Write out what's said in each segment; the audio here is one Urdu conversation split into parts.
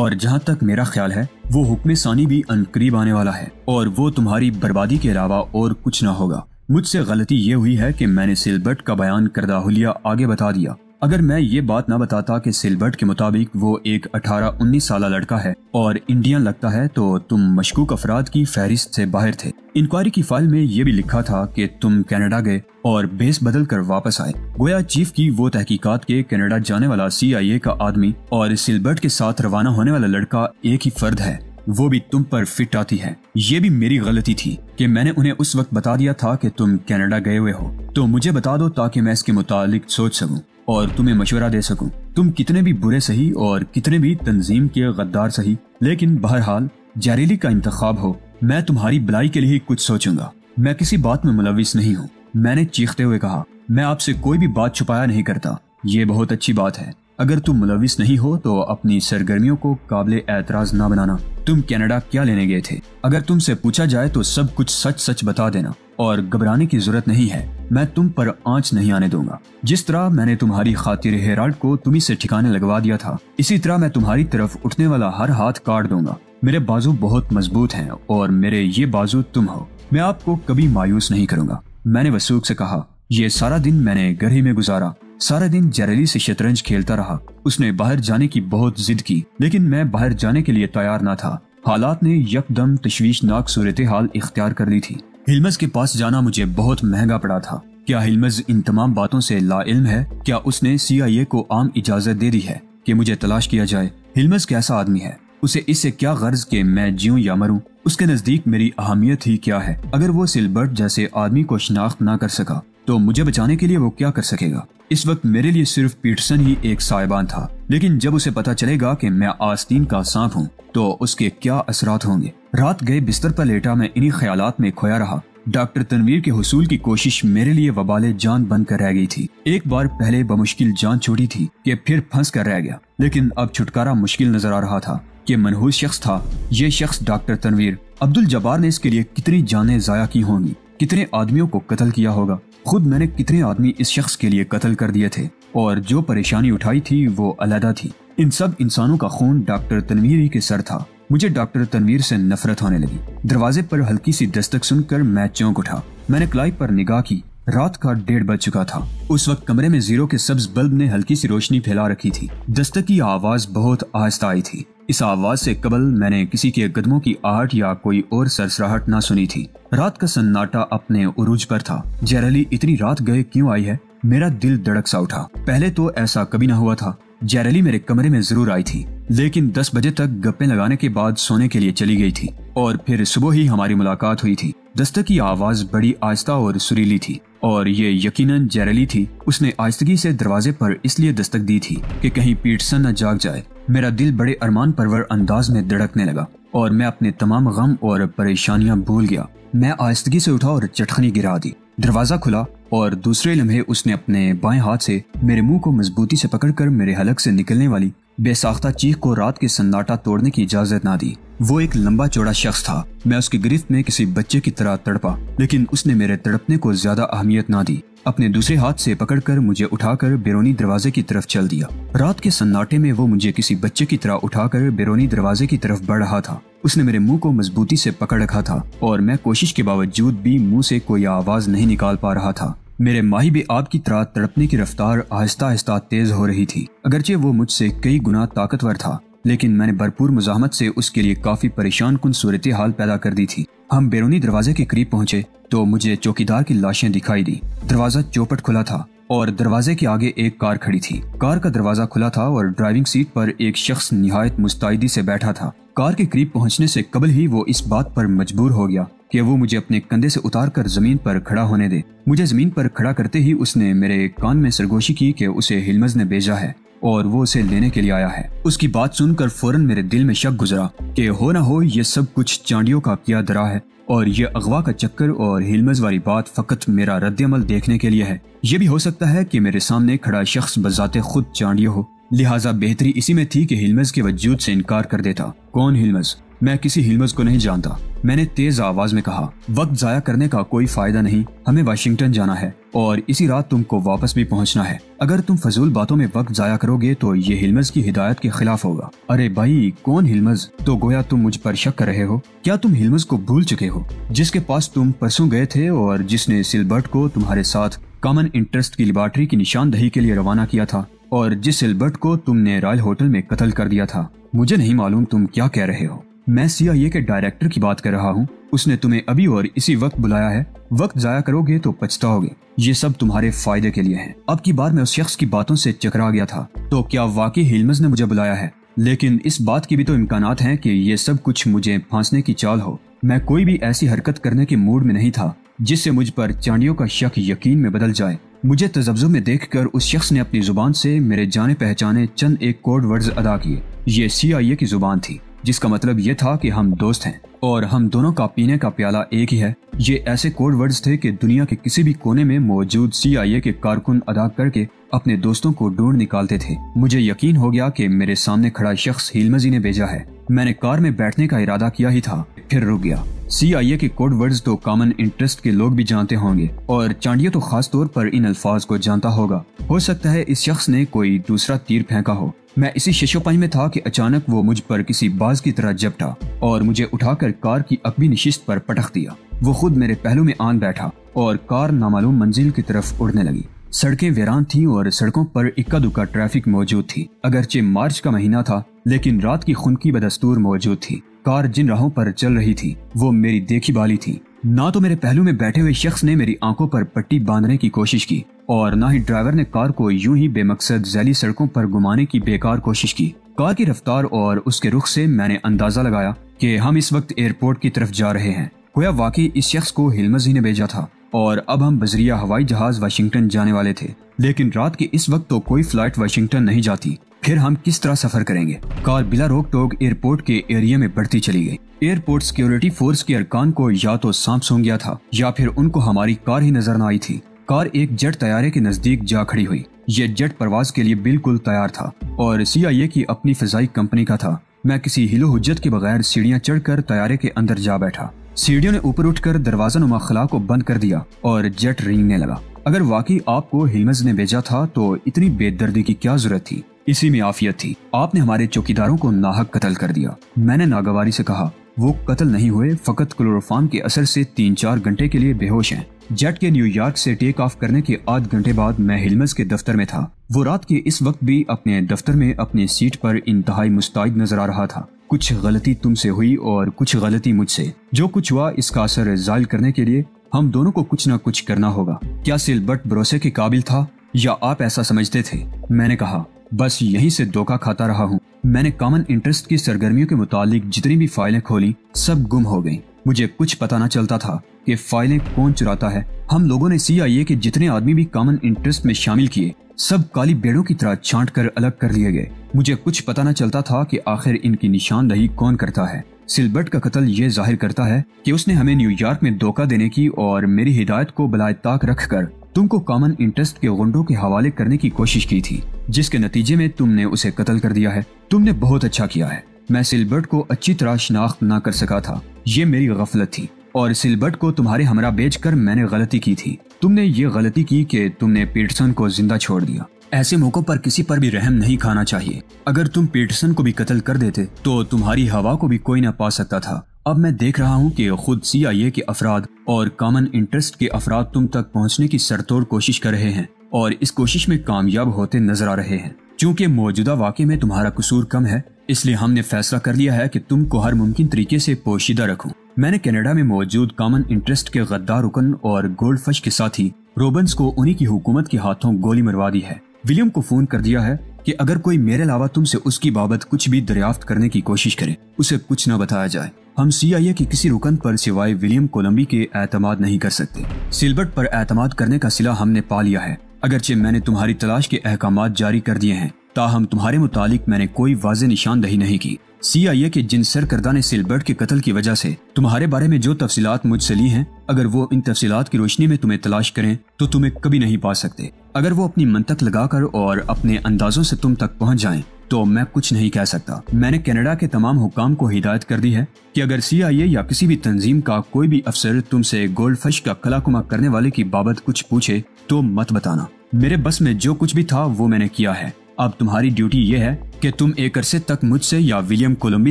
اور جہاں تک میرا خیال ہے وہ حکم ثانی بھی عنقریب آنے والا ہے اور وہ تمہاری بربادی کے علاوہ اور کچھ نہ ہوگا۔ مجھ سے غلطی یہ ہوئی ہے کہ میں نے سلبرٹ کا بیان کردہ حلیہ آگے بتا دیا۔ اگر میں یہ بات نہ بتاتا کہ سلبرٹ کے مطابق وہ ایک 18-19 سالہ لڑکا ہے اور انڈین لگتا ہے تو تم مشکوک افراد کی فہرست سے باہر تھے۔ انکوائری کی فائل میں یہ بھی لکھا تھا کہ تم کینیڈا گئے اور بیس بدل کر واپس آئے، گویا چیف کی وہ تحقیقات کے کینیڈا جانے والا CIA کا آدمی اور سلبرٹ کے ساتھ روانہ ہونے والا لڑکا ایک ہی فرد ہے، وہ بھی تم پر فٹ آتی ہے۔ یہ بھی میری غلطی تھی کہ میں نے انہیں اس وقت بتا دیا تھا کہ تم کینیڈا گئے ہوئے ہو، تو مجھے بتا دو تاکہ میں اس کے متعلق سوچ سکوں اور تمہیں مشورہ دے سکوں۔ تم کتنے بھی برے سہی اور کتنے بھی تنظیم کے غدار سہی، لیکن بہرحال جیریلی کا انتخاب ہو، میں تمہاری بلائی کے لیے کچھ سوچوں گا۔ میں کسی بات میں ملوث نہیں ہوں، میں نے چیختے ہوئے کہا۔ میں آپ سے کوئی بھی بات چھپایا نہیں کرتا، یہ بہت اچھی بات ہے۔ اگر تم ملوث نہیں ہو تو اپنی سرگرمیوں کو قابل اعتراض نہ بنانا۔ تم کینیڈا کیا لینے گئے تھے؟ اگر تم سے پوچھا جائے تو سب کچھ سچ سچ بتا دینا اور گھبرانے کی ضرورت نہیں ہے، میں تم پر آنچ نہیں آنے دوں گا۔ جس طرح میں نے تمہاری خاطر ہیرالڈ کو تمہیں سے ٹھکانے لگوا دیا تھا، اسی طرح میں تمہاری طرف اٹھنے والا ہر ہاتھ کاٹ دوں گا۔ میرے بازو بہت مضبوط ہیں اور میرے یہ بازو تم ہو، میں آپ کو کبھی مایوس نہیں کروں گا۔ میں نے وثوق سے کہا۔ یہ سارا دن میں نے گھر ہی میں گزارا، سارا دن جیریلی سے شطرنج کھیلتا رہا۔ اس نے باہر جانے کی بہت ضد کی، لیکن میں باہر جانے کے لیے تیار نہ تھا۔ حالات نے یکدم تشویشناک صورتحال اختیار کر لی تھی۔ ہلمز کے پاس جانا مجھے بہت مہنگا پڑا تھا۔ کیا ہلمز ان تمام باتوں سے لا علم ہے؟ کیا اس نے CIA کو عام اجازت دے دی ہے کہ مجھے تلاش کیا جائے؟ ہلمز کیسا آدمی ہے؟ اسے اس سے کیا غرض کہ میں جیوں یا مروں؟ اس کے نزدیک میری اہمیت ہی کیا ہے؟ اگر وہ سلبرٹ جیسے آدمی کو شناخت نہ کر سکا تو مجھے بچانے کے لیے وہ کیا کر سکے گا؟ اس وقت میرے لیے صرف پیٹرسن ہی ایک سائبان تھا، لیکن جب اسے پتا چلے گا کہ میں آستین کا سانپ ہوں تو اس کے کیا اثرات ہوں گے؟ رات گئے بستر پر لیٹا میں انہی خیالات میں کھویا رہا۔ ڈاکٹر تنویر کے حصول کی کوشش میرے لیے وبال جان بن کر رہ گئی تھی۔ ایک بار پہلے بمشکل جان چھوڑی تھی کہ پھر پھنس کر رہ گیا، لیکن اب چھٹکارا مشکل نظر آ رہا تھا کہ منحوس شخص تھا یہ شخص ڈاکٹر تنویر۔ عبدالجبار نے اس کے لیے کتنی جانیں ضائع کی ہوں گی، کتنے آدمیوں کو قتل کیا ہوگا۔ خود میں نے کتنے آدمی اس شخص کے لیے قتل کر دیے تھے، اور جو پریشانی اٹھائی تھی وہ علیحدہ تھی۔ ان سب انسانوں کا خون ڈاکٹر تنویر ہی کے سر تھا۔ مجھے ڈاکٹر تنویر سے نفرت ہونے لگی۔ دروازے پر ہلکی سی دستک سن کر میں چونک اٹھا۔ میں نے کلائی پر نگاہ کی۔ رات کا 1:30 بج چکا تھا۔ اس وقت کمرے میں زیرو کے سبز بلب نے ہلکی سی روشنی پھیلا رکھی تھی۔ دستک کی آواز بہت آہستہ آئی تھی۔ اس آواز سے قبل میں نے کسی کے قدموں کی آہٹ یا کوئی اور سرسراہٹ نہ سنی تھی۔ رات کا سناٹا اپنے عروج پر تھا۔ جیریلی اتنی رات گئے کیوں آئی ہے؟ میرا دل دھڑک سا اٹھا۔ پہلے تو ایسا کبھی نہ ہوا تھا۔ جیریلی میرے کمرے میں ضرور آئی تھی، لیکن 10 بجے تک گپیں لگانے کے بعد سونے کے لیے چلی گئی تھی، اور پھر صبح ہی ہماری ملاقات ہوئی تھی۔ دستک کی آواز بڑی آہستہ اور سریلی تھی، اور یہ یقیناً جیریلی تھی۔ اس نے آہستگی سے دروازے پر اس لیے دستک دی تھی کہ کہیں پیٹرسن نہ جاگ جائے۔ میرا دل بڑے ارمان پرور انداز میں دھڑکنے لگا، اور میں اپنے تمام غم اور پریشانیاں بھول گیا۔ میں آہستگی سے اٹھا اور چٹخنی گرا دی۔ دروازہ کھلا، اور دوسرے لمحے اس نے اپنے بائیں ہاتھ سے میرے منہ کو مضبوطی سے پکڑ کر میرے حلق سے نکلنے والی بے ساختہ چیخ کو رات کے سناٹا توڑنے کی اجازت نہ دی۔ وہ ایک لمبا چوڑا شخص تھا۔ میں اس کی گرفت میں کسی بچے کی طرح تڑپا، لیکن اس نے میرے تڑپنے کو زیادہ اہمیت نہ دی۔ اپنے دوسرے ہاتھ سے پکڑ کر مجھے اٹھا کر بیرونی دروازے کی طرف چل دیا۔ رات کے سناٹے میں وہ مجھے کسی بچے کی طرح اٹھا کر بیرونی دروازے کی طرف بڑھ رہا تھا۔ اس نے میرے منہ کو مضبوطی سے پکڑ رکھا تھا، اور میں کوشش کے باوجود بھی منہ سے کوئی آواز نہیں نکال پا رہا تھا۔ میرے ماہی بے آب کی طرح تڑپنے کی رفتار آہستہ آہستہ تیز ہو رہی تھی۔ اگرچہ وہ مجھ سے کئی گنا طاقتور تھا، لیکن میں نے بھرپور مزاحمت سے اس کے لیے کافی پریشان کن صورتحال پیدا کر دی تھی۔ ہم بیرونی دروازے کے قریب پہنچے تو مجھے چوکیدار کی لاشیں دکھائی دی۔ دروازہ چوپٹ کھلا تھا، اور دروازے کے آگے ایک کار کھڑی تھی۔ کار کا دروازہ کھلا تھا اور ڈرائیونگ سیٹ پر ایک شخص نہایت مستعدی سے بیٹھا تھا۔ کار کے قریب پہنچنے سے قبل ہی وہ اس بات پر مجبور ہو گیا کہ وہ مجھے اپنے کندھے سے اتار کر زمین پر کھڑا ہونے دے۔ مجھے زمین پر کھڑا کرتے ہی اس نے میرے کان میں سرگوشی کی کہ اسے ہلمز نے بھیجا ہے اور وہ اسے لینے کے لیے آیا ہے۔ اس کی بات سن کر فوراً میرے دل میں شک گزرا کہ ہو نہ ہو یہ سب کچھ چانڈیوں کا کیا درا ہے، اور یہ اغوا کا چکر اور ہلمز والی بات فقط میرا رد عمل دیکھنے کے لیے ہے۔ یہ بھی ہو سکتا ہے کہ میرے سامنے کھڑا شخص بذات خود چانڈیو ہو، لہٰذا بہتری اسی میں تھی کہ ہلمز کے وجود سے انکار کر دیتا۔ کون ہلمز؟ میں کسی ہلمز کو نہیں جانتا۔ میں نے تیز آواز میں کہا، وقت ضائع کرنے کا کوئی فائدہ نہیں، ہمیں واشنگٹن جانا ہے اور اسی رات تم کو واپس بھی پہنچنا ہے۔ اگر تم فضول باتوں میں وقت ضائع کرو گے تو یہ ہلمز کی ہدایت کے خلاف ہوگا۔ ارے بھائی، کون ہلمز؟ تو گویا تم مجھ پر شک کر رہے ہو؟ کیا تم ہلمز کو بھول چکے ہو، جس کے پاس تم پرسوں گئے تھے اور جس نے سلبرٹ کو تمہارے ساتھ کامن انٹرسٹ کی لیبارٹری کی نشاندہی کے لیے روانہ کیا تھا، اور جس سلبرٹ کو تم نے رائل ہوٹل میں قتل کر دیا تھا؟ مجھے نہیں معلوم تم کیا کہہ رہے ہو۔ میں CIA کے ڈائریکٹر کی بات کر رہا ہوں، اس نے تمہیں ابھی اور اسی وقت بلایا ہے۔ وقت ضائع کرو گے تو پچھتاؤ گے، یہ سب تمہارے فائدے کے لیے ہے۔ اب کی بار میں اس شخص کی باتوں سے چکرا گیا تھا، تو کیا واقعی ہلمز نے مجھے بلایا ہے؟ لیکن اس بات کی بھی تو امکانات ہیں کہ یہ سب کچھ مجھے پھانسنے کی چال ہو۔ میں کوئی بھی ایسی حرکت کرنے کے موڈ میں نہیں تھا جس سے مجھ پر چانڈیوں کا شک یقین میں بدل جائے۔ مجھے تذبذب میں دیکھ کر اس شخص نے اپنی زبان سے میرے جانے پہچانے چند ایک کوڈ ورڈز ادا کیے۔ یہ CIA کی زبان تھی، جس کا مطلب یہ تھا کہ ہم دوست ہیں اور ہم دونوں کا پینے کا پیالہ ایک ہی ہے۔ یہ ایسے کوڈ ورڈز تھے کہ دنیا کے کسی بھی کونے میں موجود CIA کے کارکن ادا کر کے اپنے دوستوں کو ڈھونڈ نکالتے تھے۔ مجھے یقین ہو گیا کہ میرے سامنے کھڑا شخص ہلمز ہی نے بھیجا ہے۔ میں نے کار میں بیٹھنے کا ارادہ کیا ہی تھا، پھر رک گیا۔ CIA کے کوڈ ورڈز تو کامن انٹرسٹ کے لوگ بھی جانتے ہوں گے، اور چانڈیا تو خاص طور پر ان الفاظ کو جانتا ہوگا۔ ہو سکتا ہے اس شخص نے کوئی دوسرا تیر پھینکا ہو۔ میں اسی ششوپائی میں تھا کہ اچانک وہ مجھ پر کسی باز کی طرح جھپٹا اور مجھے اٹھا کر کار کی عقبی نشست پر پٹخ دیا۔ وہ خود میرے پہلو میں آن بیٹھا اور کار نامعلوم منزل کی طرف اڑنے لگی۔ سڑکیں ویران تھیں اور سڑکوں پر اکا دکا ٹریفک موجود تھی۔ اگرچہ مارچ کا مہینہ تھا، لیکن رات کی خنکی بدستور موجود تھی۔ کار جن راہوں پر چل رہی تھی وہ میری دیکھی بالی تھی۔ نہ تو میرے پہلو میں بیٹھے ہوئے شخص نے میری آنکھوں پر پٹی باندھنے کی کوشش کی، اور نہ ہی ڈرائیور نے کار کو یوں ہی بے مقصد ذیلی سڑکوں پر گھمانے کی بیکار کوشش کی۔ کار کی رفتار اور اس کے رخ سے میں نے اندازہ لگایا کہ ہم اس وقت ایئرپورٹ کی طرف جا رہے ہیں۔ گویا واقعی اس شخص کو ہلمز ہی نے بھیجا تھا، اور اب ہم بذریعہ ہوائی جہاز واشنگٹن جانے والے تھے۔ لیکن رات کے اس وقت تو کوئی فلائٹ واشنگٹن نہیں جاتی، پھر ہم کس طرح سفر کریں گے؟ کار بلا روک ٹوک ایئرپورٹ کے ایریا میں بڑھتی چلی گئی۔ ایئرپورٹ سیکیورٹی فورس کے ارکان کو یا تو سانپ سونگ گیا تھا یا پھر ان کو ہماری کار ہی نظر نہ آئی تھی۔ کار ایک جیٹ طیارے کے نزدیک جا کھڑی ہوئی۔ یہ جیٹ پرواز کے لیے بالکل تیار تھا اور CIA کی اپنی فضائی کمپنی کا تھا۔ میں کسی ہلو حجت کے بغیر سیڑھیاں چڑھ کر طیارے کے اندر جا بیٹھا۔ سیڑھیوں نے اوپر اٹھ کر دروازہ نما خلا کو بند کر دیا اور جیٹ رینگنے لگا۔ اگر واقعی آپ کو ہلمز نے بھیجا تھا تو اتنی بے دردی کی کیا ضرورت تھی؟ اسی میں عافیت تھی۔ آپ نے ہمارے چوکیداروں کو ناحق قتل کر دیا۔ میں نے ناگواری سے کہا، وہ قتل نہیں ہوئے، فقط کلوروفارم کے اثر سے 3-4 گھنٹے کے لیے بے ہوش ہیں۔ جیٹ کے نیو یارک سے ٹیک آف کرنے کے آدھ گھنٹے بعد میں ہلمز کے دفتر میں تھا۔ وہ رات کے اس وقت بھی اپنے دفتر میں اپنی سیٹ پر انتہائی مستعد نظر آ رہا تھا۔ کچھ غلطی تم سے ہوئی اور کچھ غلطی مجھ سے۔ جو کچھ ہوا اس کا اثر زائل کرنے کے لیے ہم دونوں کو کچھ نہ کچھ کرنا ہوگا۔ کیا سلبرٹ بھروسے کے قابل تھا یا آپ ایسا سمجھتے تھے؟ میں نے کہا، بس یہیں سے دھوکہ کھاتا رہا ہوں۔ میں نے کامن انٹرسٹ کی سرگرمیوں کے متعلق جتنی بھی فائلیں کھولیں سب گم ہو گئیں۔ مجھے کچھ پتہ نہ چلتا تھا کہ فائلیں کون چراتا ہے۔ ہم لوگوں نے CIA کے جتنے آدمی بھی کامن انٹرسٹ میں شامل کیے سب کالی بیڑوں کی طرح چھانٹ کر الگ کر لیے گئے۔ مجھے کچھ پتہ نہ چلتا تھا کہ آخر ان کی نشاندہی کون کرتا ہے۔ سلبرٹ کا قتل یہ ظاہر کرتا ہے کہ اس نے ہمیں نیو یارک میں دھوکہ دینے کی اور میری ہدایت کو بلائے طاق رکھ کر تم کو کامن انٹرسٹ کے غنڈوں کے حوالے کرنے کی کوشش کی تھی، جس کے نتیجے میں تم نے اسے قتل کر دیا ہے۔ تم نے بہت اچھا کیا ہے۔ میں سلبرٹ کو اچھی طرح شناخت نہ کر سکا تھا، یہ میری غفلت تھی، اور سلبرٹ کو تمہارے ہمراہ بیچ کر میں نے غلطی کی تھی۔ تم نے یہ غلطی کی کہ تم نے پیٹرسن کو زندہ چھوڑ دیا۔ ایسے موقعوں پر کسی پر بھی رحم نہیں کھانا چاہیے۔ اگر تم پیٹرسن کو بھی قتل کر دیتے تو تمہاری ہوا کو بھی کوئی نہ پا سکتا تھا۔ اب میں دیکھ رہا ہوں کہ خود CIA کے افراد اور کامن انٹرسٹ کے افراد تم تک پہنچنے کی سرتوڑ کوشش کر رہے ہیں اور اس کوشش میں کامیاب ہوتے نظر آ رہے ہیں۔ چونکہ موجودہ واقعے میں تمہارا قصور کم ہے، اس لیے ہم نے فیصلہ کر لیا ہے کہ تم کو ہر ممکن طریقے سے پوشیدہ رکھوں۔ میں نے کینیڈا میں موجود کامن انٹرسٹ کے غدار رکن اور گولڈ فش کے ساتھی روبنز کو انہی کی حکومت کے ہاتھوں گولی مروا دی ہے۔ ولیم کو فون کر دیا ہے کہ اگر کوئی میرے علاوہ تم سے اس کی بابت کچھ بھی دریافت کرنے کی کوشش کرے اسے کچھ نہ بتایا جائے۔ ہم CIA کے کسی رکن پر سوائے ولیم کولمبی کے اعتماد نہیں کر سکتے۔ سلبرٹ پر اعتماد کرنے کا صلہ ہم نے پا لیا ہے، اگرچہ میں نے تمہاری تلاش کے احکامات جاری کر دیے ہیں، تاہم تمہارے متعلق میں نے کوئی واضح نشاندہی نہیں کی۔ CIA کے جن سرکردہ نے سلبرٹ کے قتل کی وجہ سے تمہارے بارے میں جو تفصیلات مجھ سے لی ہیں، اگر وہ ان تفصیلات کی روشنی میں تمہیں تلاش کریں تو تمہیں کبھی نہیں پا سکتے۔ اگر وہ اپنی منطق لگا کر اور اپنے اندازوں سے تم تک پہنچ جائیں تو میں کچھ نہیں کہہ سکتا۔ میں نے کینیڈا کے تمام حکام کو ہدایت کر دی ہے کہ اگر CIA یا کسی بھی تنظیم کا کوئی بھی افسر تم سے گولڈ فش کا کلا کما کرنے والے کی بابت کچھ پوچھے تو مت بتانا۔ میرے بس میں جو کچھ بھی تھا وہ میں نے کیا ہے۔ اب تمہاری ڈیوٹی یہ ہے کہ تم ایک عرصے تک مجھ سے یا ولیم کولمبی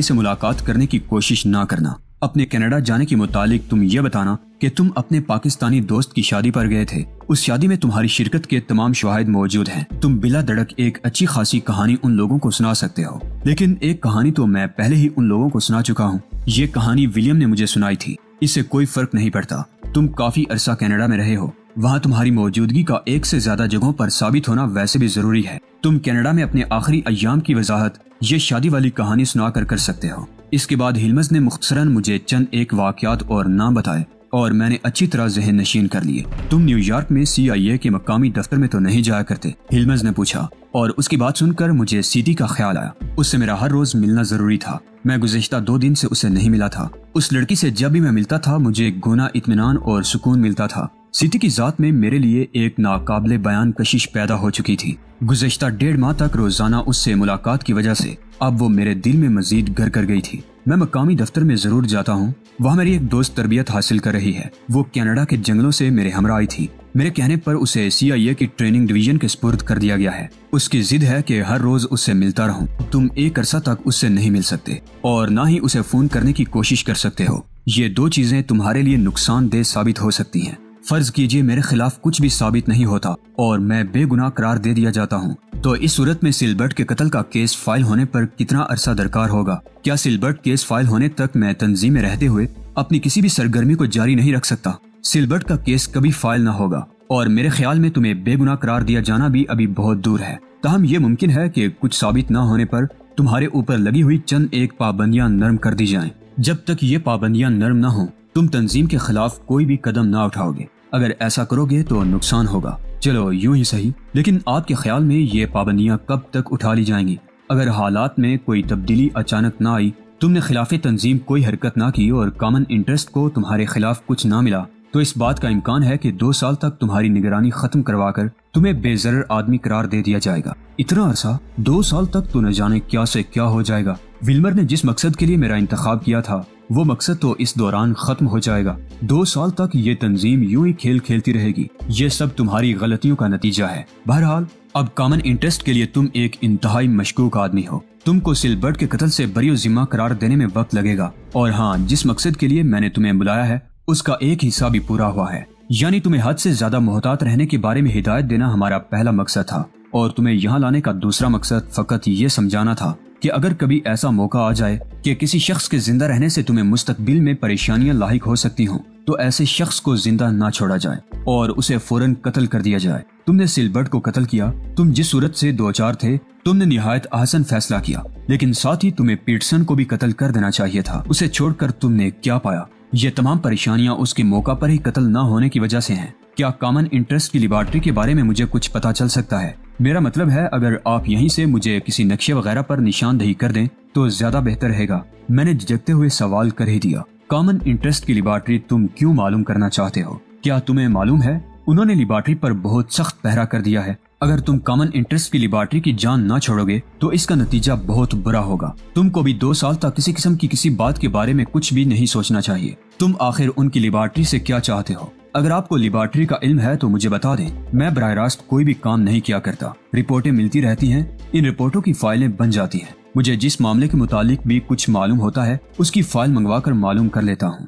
سے ملاقات کرنے کی کوشش نہ کرنا۔ اپنے کینیڈا جانے کے متعلق تم یہ بتانا کہ تم اپنے پاکستانی دوست کی شادی پر گئے تھے۔ اس شادی میں تمہاری شرکت کے تمام شواہد موجود ہیں۔ تم بلا دڑک ایک اچھی خاصی کہانی ان لوگوں کو سنا سکتے ہو، لیکن ایک کہانی تو میں پہلے ہی ان لوگوں کو سنا چکا ہوں۔ یہ کہانی ولیم نے مجھے سنائی تھی۔ اس سے کوئی فرق نہیں پڑتا۔ تم کافی عرصہ کینیڈا میں رہے ہو، وہاں تمہاری موجودگی کا ایک سے زیادہ جگہوں پر ثابت ہونا ویسے بھی ضروری ہے۔ تم کینیڈا میں اپنے آخری ایام کی وضاحت یہ شادی والی کہانی سنا کر سکتے ہو۔ اس کے بعد ہلمز نے مختصراً مجھے چند ایک واقعات اور نام بتائے اور میں نے اچھی طرح ذہن نشین کر لیے۔ تم نیو یارک میں CIA کے مقامی دفتر میں تو نہیں جایا کرتے؟ ہلمز نے پوچھا، اور اس کی بات سن کر مجھے سیٹی کا خیال آیا۔ اس سے میرا ہر روز ملنا ضروری تھا۔ میں گزشتہ 2 دن سے اسے نہیں ملا تھا۔ اس لڑکی سے جب بھی میں ملتا تھا مجھے گونا اطمینان اور سکون ملتا تھا۔ سیٹی کی ذات میں میرے لیے ایک ناقابل بیان کشش پیدا ہو چکی تھی۔ گزشتہ 1.5 ماہ تک روزانہ اس سے ملاقات کی وجہ سے اب وہ میرے دل میں مزید گھر کر گئی تھی۔ میں مقامی دفتر میں ضرور جاتا ہوں، وہاں میری ایک دوست تربیت حاصل کر رہی ہے۔ وہ کینیڈا کے جنگلوں سے میرے ہمراہ آئی تھی۔ میرے کہنے پر اسے CIA کی ٹریننگ ڈویژن کے سپرد کر دیا گیا ہے۔ اس کی ضد ہے کہ ہر روز اس سے ملتا رہوں۔ تم ایک عرصہ تک اس سے نہیں مل سکتے اور نہ ہی اسے فون کرنے کی کوشش کر سکتے ہو۔ یہ 2 چیزیں تمہارے لیے نقصان دہ ثابت ہو سکتی ہیں۔ فرض کیجئے میرے خلاف کچھ بھی ثابت نہیں ہوتا اور میں بے گناہ قرار دے دیا جاتا ہوں، تو اس صورت میں سلبرٹ کے قتل کا کیس فائل ہونے پر کتنا عرصہ درکار ہوگا؟ کیا سلبرٹ کیس فائل ہونے تک میں تنظیم میں رہتے ہوئے اپنی کسی بھی سرگرمی کو جاری نہیں رکھ سکتا؟ سلبرٹ کا کیس کبھی فائل نہ ہوگا اور میرے خیال میں تمہیں بے گناہ قرار دیا جانا بھی ابھی بہت دور ہے۔ تاہم یہ ممکن ہے کہ کچھ ثابت نہ ہونے پر تمہارے اوپر لگی ہوئی چند ایک پابندیاں نرم کر دی جائیں۔ جب تک یہ پابندیاں نرم نہ ہوں تم تنظیم کے خلاف کوئی بھی قدم نہ اٹھاؤ گے۔ اگر ایسا کرو گے تو نقصان ہوگا۔ چلو یوں ہی صحیح، لیکن آپ کے خیال میں یہ پابندیاں کب تک اٹھا لی جائیں گی؟ اگر حالات میں کوئی تبدیلی اچانک نہ آئی، تم نے خلاف تنظیم کوئی حرکت نہ کی اور کامن انٹرسٹ کو تمہارے خلاف کچھ نہ ملا، تو اس بات کا امکان ہے کہ 2 سال تک تمہاری نگرانی ختم کروا کر تمہیں بے ضرر آدمی قرار دے دیا جائے گا۔ اتنا عرصہ 2 سال تک تو نہ جانے کیا سے کیا ہو جائے گا۔ ولمر نے جس مقصد کے لیے میرا انتخاب کیا تھا وہ مقصد تو اس دوران ختم ہو جائے گا۔ 2 سال تک یہ تنظیم یوں ہی کھیل کھیلتی رہے گی۔ یہ سب تمہاری غلطیوں کا نتیجہ ہے۔ بہرحال اب کامن انٹرسٹ کے لیے تم ایک انتہائی مشکوک آدمی ہو۔ تم کو سلبرٹ کے قتل سے بری و ذمہ قرار دینے میں وقت لگے گا، اور ہاں، جس مقصد کے لیے میں نے تمہیں بلایا ہے اس کا ایک حصہ بھی پورا ہوا ہے۔ یعنی تمہیں حد سے زیادہ محتاط رہنے کے بارے میں ہدایت دینا ہمارا پہلا مقصد تھا، اور تمہیں یہاں لانے کا دوسرا مقصد فقط یہ سمجھانا تھا کہ اگر کبھی ایسا موقع آ جائے کہ کسی شخص کے زندہ رہنے سے تمہیں مستقبل میں پریشانیاں لاحق ہو سکتی ہوں، تو ایسے شخص کو زندہ نہ چھوڑا جائے اور اسے فوراً قتل کر دیا جائے۔ تم نے سلبرٹ کو قتل کیا، تم جس صورت سے دوچار تھے تم نے نہایت احسن فیصلہ کیا، لیکن ساتھ ہی تمہیں پیٹرسن کو بھی قتل کر دینا چاہیے تھا۔ اسے چھوڑ کر تم نے کیا پایا؟ یہ تمام پریشانیاں اس کے موقع پر ہی قتل نہ ہونے کی وجہ سے ہیں۔ کیا کامن انٹرسٹ کی لیبارٹری کے بارے میں مجھے کچھ پتا چل سکتا ہے؟ میرا مطلب ہے اگر آپ یہیں سے مجھے کسی نقشے وغیرہ پر نشاندہی کر دیں تو زیادہ بہتر رہے گا۔ میں نے جھجکتے ہوئے سوال کر ہی دیا، کامن انٹرسٹ کی لیبارٹری تم کیوں معلوم کرنا چاہتے ہو؟ کیا تمہیں معلوم ہے انہوں نے لیبارٹری پر بہت سخت پہرا کر دیا ہے۔ اگر تم کامن انٹرسٹ کی لیبارٹری کی جان نہ چھوڑو گے تو اس کا نتیجہ بہت برا ہوگا۔ تم کو بھی 2 سال تک کسی قسم کی کسی بات کے بارے میں کچھ بھی نہیں سوچنا چاہیے۔ تم آخر ان کی لیبارٹری سے کیا چاہتے ہو؟ اگر آپ کو لیبارٹری کا علم ہے تو مجھے بتا دیں، میں براہ راست کوئی بھی کام نہیں کیا کرتا۔ رپورٹیں ملتی رہتی ہیں، ان رپورٹوں کی فائلیں بن جاتی ہیں۔ مجھے جس معاملے کے متعلق بھی کچھ معلوم ہوتا ہے اس کی فائل منگوا کر معلوم کر لیتا ہوں۔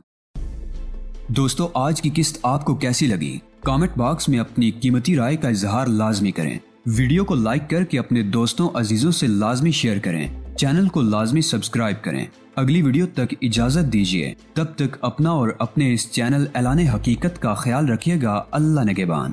دوستو، آج کی قسط آپ کو کیسی لگی؟ کامنٹ باکس میں اپنی قیمتی رائے کا اظہار لازمی کریں۔ ویڈیو کو لائک کر کے اپنے دوستوں عزیزوں سے لازمی شیئر کریں۔ چینل کو لازمی سبسکرائب کریں۔ اگلی ویڈیو تک اجازت دیجیے، تب تک اپنا اور اپنے اس چینل اعلان حقیقت کا خیال رکھیے گا۔ اللہ نگہبان۔